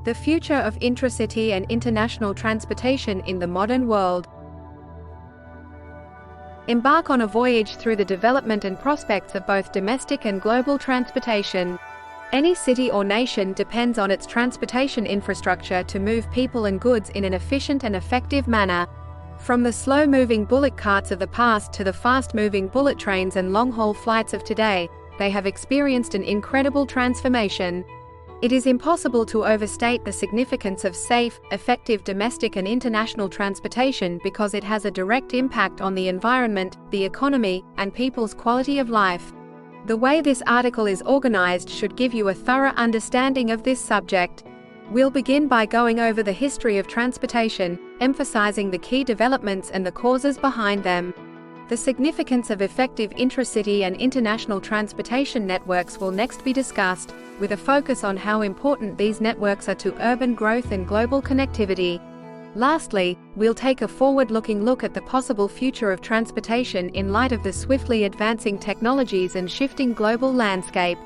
The future of intracity and international transportation in the modern world. Embark on a voyage through the development and prospects of both domestic and global transportation. Any city or nation depends on its transportation infrastructure to move people and goods in an efficient and effective manner. From the slow-moving bullock carts of the past to the fast-moving bullet trains and long-haul flights of today, they have experienced an incredible transformation. It is impossible to overstate the significance of safe, effective domestic and international transportation because it has a direct impact on the environment, the economy, and people's quality of life. The way this article is organized should give you a thorough understanding of this subject. We'll begin by going over the history of transportation, emphasizing the key developments and the causes behind them. The significance of effective intracity and international transportation networks will next be discussed, with a focus on how important these networks are to urban growth and global connectivity. Lastly, we'll take a forward-looking look at the possible future of transportation in light of the swiftly advancing technologies and shifting global landscape.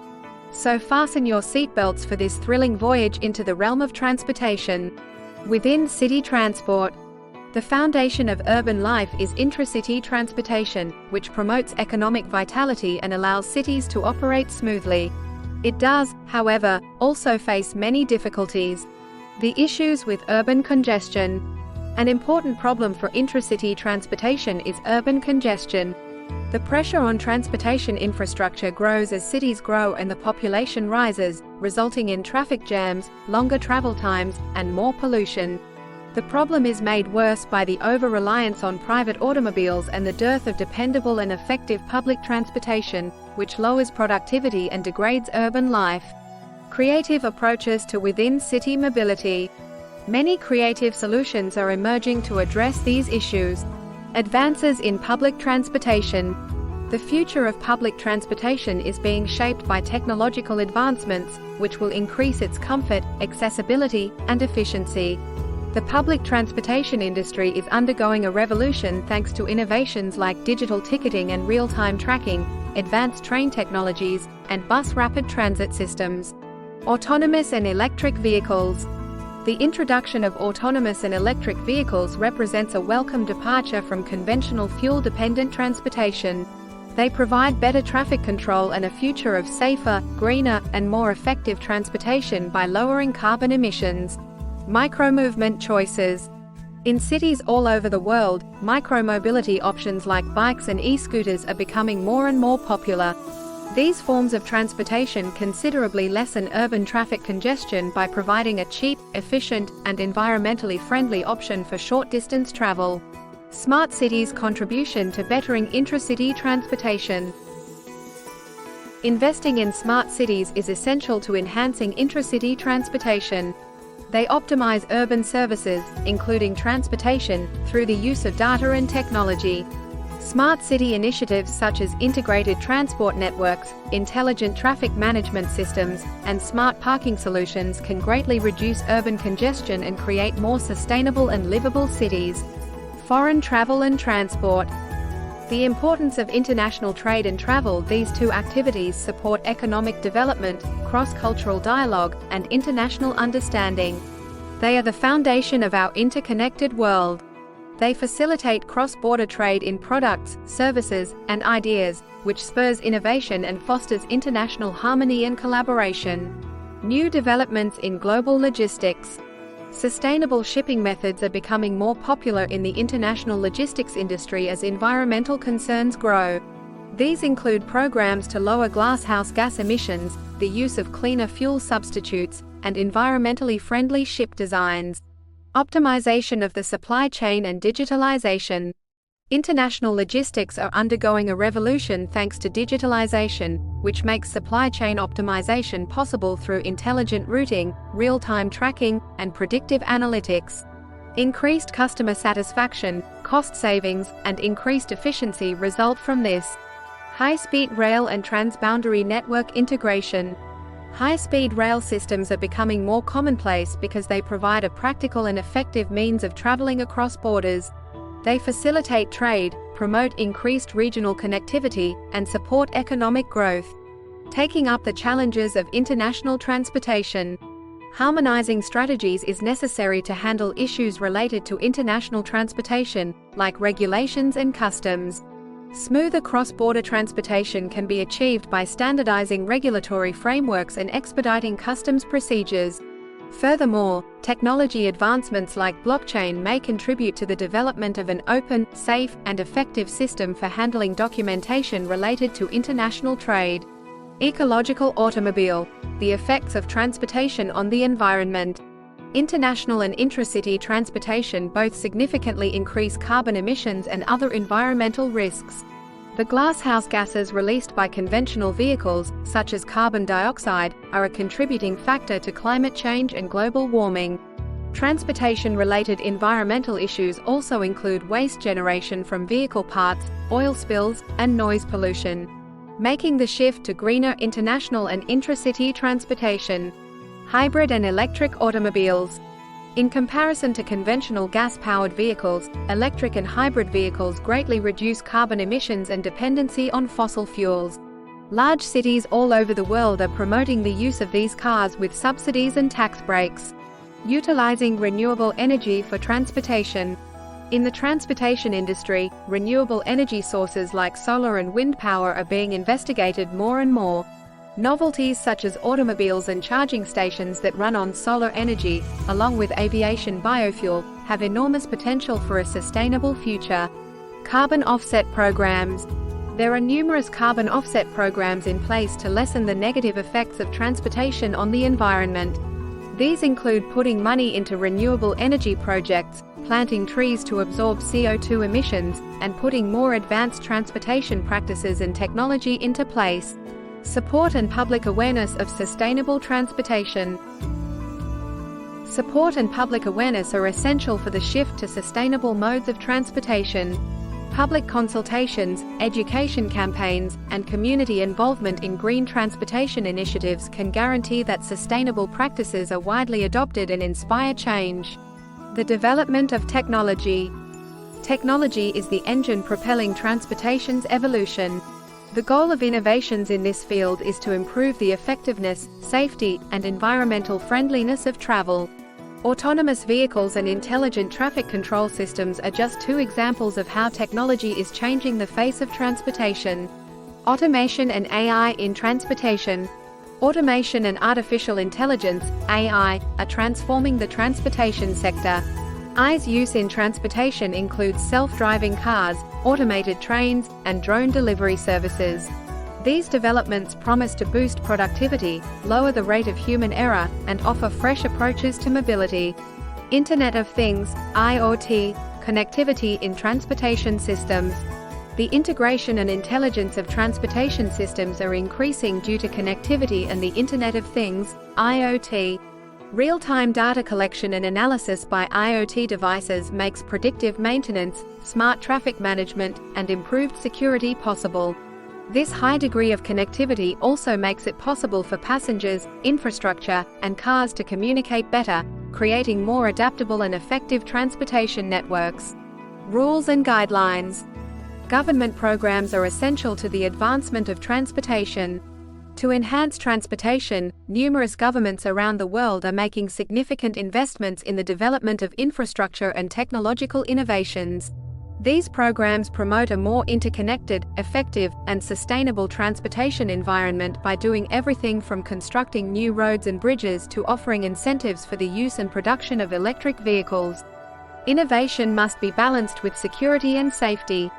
So fasten your seatbelts for this thrilling voyage into the realm of transportation. Within city transport. The foundation of urban life is intracity transportation, which promotes economic vitality and allows cities to operate smoothly. It does, however, also face many difficulties. The issues with urban congestion. An important problem for intracity transportation is urban congestion. The pressure on transportation infrastructure grows as cities grow and the population rises, resulting in traffic jams, longer travel times, and more pollution. The problem is made worse by the over-reliance on private automobiles and the dearth of dependable and effective public transportation, which lowers productivity and degrades urban life. Creative approaches to within-city mobility. Many creative solutions are emerging to address these issues. Advances in public transportation. The future of public transportation is being shaped by technological advancements, which will increase its comfort, accessibility, and efficiency. The public transportation industry is undergoing a revolution thanks to innovations like digital ticketing and real-time tracking, advanced train technologies, and bus rapid transit systems. Autonomous and electric vehicles. The introduction of autonomous and electric vehicles represents a welcome departure from conventional fuel-dependent transportation. They provide better traffic control and a future of safer, greener, and more effective transportation by lowering carbon emissions. Micro-movement choices. In cities all over the world, micro-mobility options like bikes and e-scooters are becoming more and more popular. These forms of transportation considerably lessen urban traffic congestion by providing a cheap, efficient, and environmentally friendly option for short-distance travel. Smart cities' contribution to bettering intracity transportation. Investing in smart cities is essential to enhancing intracity transportation. They optimize urban services, including transportation, through the use of data and technology. Smart city initiatives such as integrated transport networks, intelligent traffic management systems, and smart parking solutions can greatly reduce urban congestion and create more sustainable and livable cities. Foreign travel and transport. The importance of international trade and travel. These two activities support economic development, cross-cultural dialogue, and international understanding. They are the foundation of our interconnected world. They facilitate cross-border trade in products, services, and ideas, which spurs innovation and fosters international harmony and collaboration. New developments in global logistics. Sustainable shipping methods are becoming more popular in the international logistics industry as environmental concerns grow. These include programs to lower glasshouse gas emissions, the use of cleaner fuel substitutes, and environmentally friendly ship designs. Optimization of the supply chain and digitalization. International logistics are undergoing a revolution thanks to digitalization, which makes supply chain optimization possible through intelligent routing, real-time tracking, and predictive analytics. Increased customer satisfaction, cost savings, and increased efficiency result from this. High-speed rail and transboundary network integration. High-speed rail systems are becoming more commonplace because they provide a practical and effective means of traveling across borders. They facilitate trade, promote increased regional connectivity, and support economic growth. Taking up the challenges of international transportation. Harmonizing strategies is necessary to handle issues related to international transportation, like regulations and customs. Smoother cross-border transportation can be achieved by standardizing regulatory frameworks and expediting customs procedures. Furthermore, technology advancements like blockchain may contribute to the development of an open, safe, and effective system for handling documentation related to international trade. Ecological automobile: the effects of transportation on the environment. International and intracity transportation both significantly increase carbon emissions and other environmental risks. The greenhouse gases released by conventional vehicles, such as carbon dioxide, are a contributing factor to climate change and global warming. Transportation-related environmental issues also include waste generation from vehicle parts, oil spills, and noise pollution. Making the shift to greener international and intracity transportation. Hybrid and electric automobiles. In comparison to conventional gas-powered vehicles, electric and hybrid vehicles greatly reduce carbon emissions and dependency on fossil fuels. Large cities all over the world are promoting the use of these cars with subsidies and tax breaks. Utilizing renewable energy for transportation. In the transportation industry, renewable energy sources like solar and wind power are being investigated more and more. Novelties such as automobiles and charging stations that run on solar energy, along with aviation biofuel, have enormous potential for a sustainable future. Carbon offset programs. There are numerous carbon offset programs in place to lessen the negative effects of transportation on the environment. These include putting money into renewable energy projects, planting trees to absorb CO2 emissions, and putting more advanced transportation practices and technology into place. Support and public awareness of sustainable transportation. Support and public awareness are essential for the shift to sustainable modes of transportation. Public consultations, education campaigns, and community involvement in green transportation initiatives can guarantee that sustainable practices are widely adopted and inspire change. The development of technology. Technology is the engine propelling transportation's evolution. The goal of innovations in this field is to improve the effectiveness, safety, and environmental friendliness of travel. Autonomous vehicles and intelligent traffic control systems are just two examples of how technology is changing the face of transportation. Automation and AI in transportation. Automation and artificial intelligence, AI, are transforming the transportation sector. AI's use in transportation includes self-driving cars, automated trains, and drone delivery services. These developments promise to boost productivity, lower the rate of human error, and offer fresh approaches to mobility. Internet of Things, IoT, connectivity in transportation systems. The integration and intelligence of transportation systems are increasing due to connectivity and the Internet of Things, IoT. Real-time data collection and analysis by IoT devices makes predictive maintenance, smart traffic management, and improved security possible. This high degree of connectivity also makes it possible for passengers, infrastructure, and cars to communicate better, creating more adaptable and effective transportation networks. Rules and guidelines. Government programs are essential to the advancement of transportation. To enhance transportation, numerous governments around the world are making significant investments in the development of infrastructure and technological innovations. These programs promote a more interconnected, effective, and sustainable transportation environment by doing everything from constructing new roads and bridges to offering incentives for the use and production of electric vehicles. Innovation must be balanced with security and safety.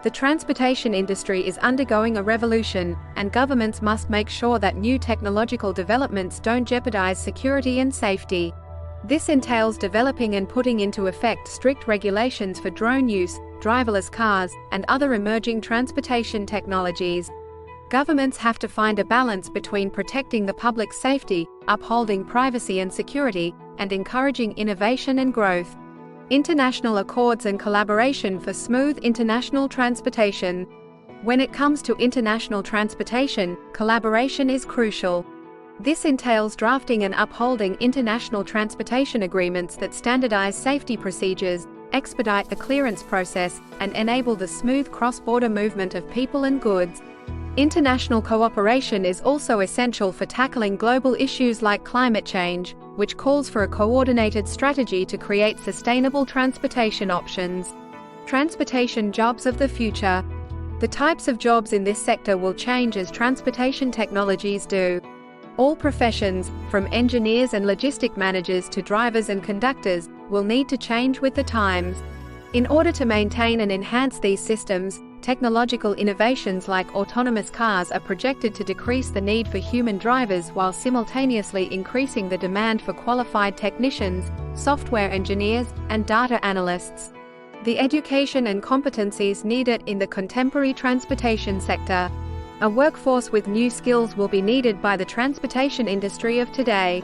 The transportation industry is undergoing a revolution, and governments must make sure that new technological developments don't jeopardize security and safety. This entails developing and putting into effect strict regulations for drone use, driverless cars, and other emerging transportation technologies. Governments have to find a balance between protecting the public's safety, upholding privacy and security, and encouraging innovation and growth. International accords and collaboration for smooth international transportation. When it comes to international transportation, collaboration is crucial. This entails drafting and upholding international transportation agreements that standardize safety procedures, expedite the clearance process, and enable the smooth cross-border movement of people and goods. International cooperation is also essential for tackling global issues like climate change, which calls for a coordinated strategy to create sustainable transportation options. Transportation jobs of the future. The types of jobs in this sector will change as transportation technologies do. All professions, from engineers and logistic managers to drivers and conductors, will need to change with the times. In order to maintain and enhance these systems, technological innovations like autonomous cars are projected to decrease the need for human drivers while simultaneously increasing the demand for qualified technicians, software engineers, and data analysts. The education and competencies needed in the contemporary transportation sector. A workforce with new skills will be needed by the transportation industry of today.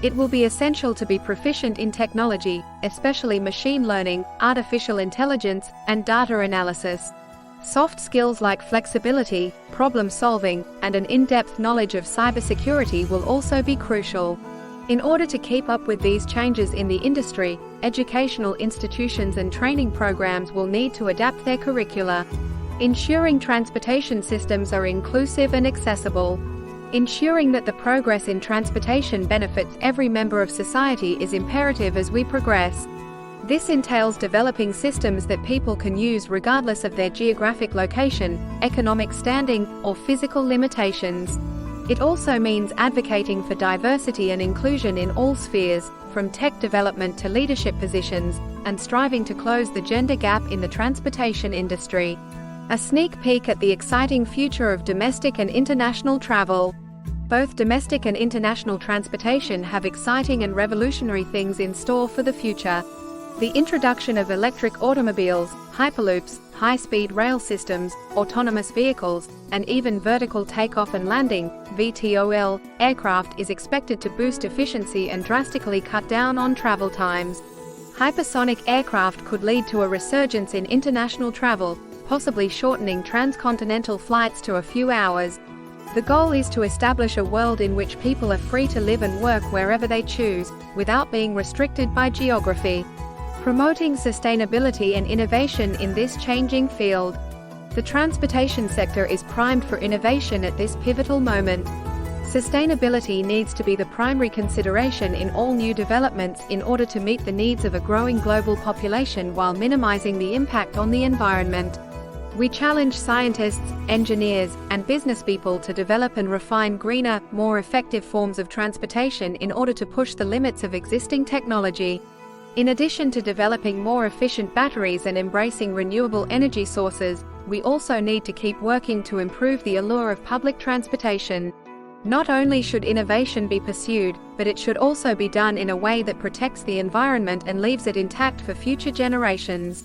It will be essential to be proficient in technology, especially machine learning, artificial intelligence, and data analysis. Soft skills like flexibility, problem solving, and an in-depth knowledge of cybersecurity will also be crucial. In order to keep up with these changes in the industry, educational institutions and training programs will need to adapt their curricula. Ensuring transportation systems are inclusive and accessible. Ensuring that the progress in transportation benefits every member of society is imperative as we progress. This entails developing systems that people can use regardless of their geographic location, economic standing, or physical limitations. It also means advocating for diversity and inclusion in all spheres, from tech development to leadership positions, and striving to close the gender gap in the transportation industry. A sneak peek at the exciting future of domestic and international travel. Both domestic and international transportation have exciting and revolutionary things in store for the future. The introduction of electric automobiles, hyperloops, high-speed rail systems, autonomous vehicles, and even vertical takeoff and landing (VTOL) aircraft is expected to boost efficiency and drastically cut down on travel times. Hypersonic aircraft could lead to a resurgence in international travel, possibly shortening transcontinental flights to a few hours. The goal is to establish a world in which people are free to live and work wherever they choose, without being restricted by geography. Promoting sustainability and innovation in this changing field. The transportation sector is primed for innovation at this pivotal moment. Sustainability needs to be the primary consideration in all new developments in order to meet the needs of a growing global population while minimizing the impact on the environment. We challenge scientists, engineers, and business people to develop and refine greener, more effective forms of transportation in order to push the limits of existing technology. In addition to developing more efficient batteries and embracing renewable energy sources, we also need to keep working to improve the allure of public transportation. Not only should innovation be pursued, but it should also be done in a way that protects the environment and leaves it intact for future generations.